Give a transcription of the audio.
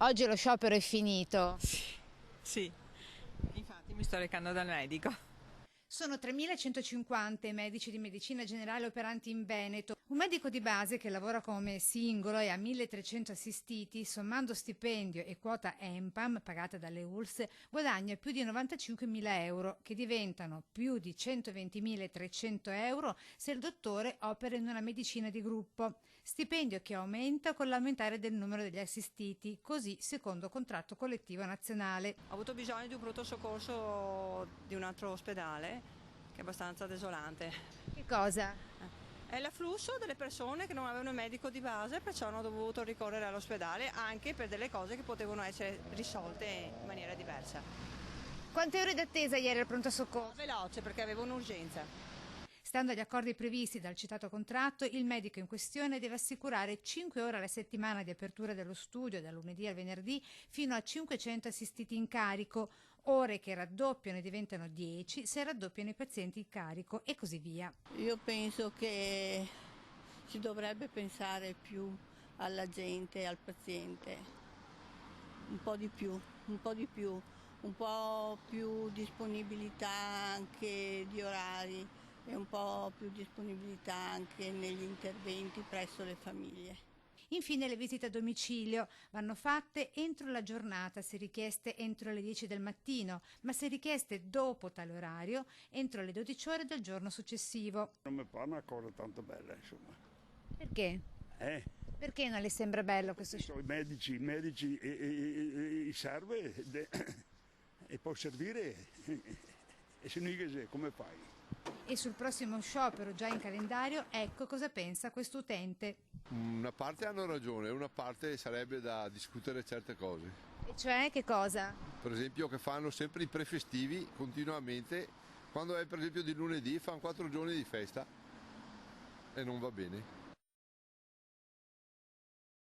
Oggi lo sciopero è finito. Sì, infatti mi sto recando dal medico. Sono 3.150 i medici di medicina generale operanti in Veneto. Un medico di base che lavora come singolo e ha 1.300 assistiti, sommando stipendio e quota ENPAM pagata dalle ULSS, guadagna più di 95.000 euro, che diventano più di 120.300 euro se il dottore opera in una medicina di gruppo. Stipendio che aumenta con l'aumentare del numero degli assistiti, così secondo contratto collettivo nazionale. Ho avuto bisogno di un pronto soccorso di un altro ospedale che è abbastanza desolante. Che cosa? È l'afflusso delle persone che non avevano un medico di base, perciò hanno dovuto ricorrere all'ospedale anche per delle cose che potevano essere risolte in maniera diversa. Quante ore d'attesa ieri al pronto soccorso? Veloce perché avevo un'urgenza. Stando agli accordi previsti dal citato contratto, il medico in questione deve assicurare 5 ore alla settimana di apertura dello studio dal lunedì al venerdì fino a 500 assistiti in carico, ore che raddoppiano e diventano 10 se raddoppiano i pazienti in carico e così via. Io penso che si dovrebbe pensare più alla gente, al paziente, un po' di più, un po' di più, un po' più disponibilità anche di orari e un po' più disponibilità anche negli interventi presso le famiglie. Infine le visite a domicilio vanno fatte entro la giornata, se richieste entro le 10 del mattino, ma se richieste dopo tale orario, entro le 12 ore del giorno successivo. Non mi pare una cosa tanto bella, insomma. Perché? Eh, Perché non le sembra bello questo sono i medici e serve e può servire e se non come fai? E sul prossimo sciopero già in calendario, ecco cosa pensa questo utente. Una parte hanno ragione, una parte sarebbe da discutere certe cose. E cioè che cosa? Per esempio che fanno sempre i prefestivi continuamente, quando è per esempio di lunedì fanno 4 giorni di festa e non va bene.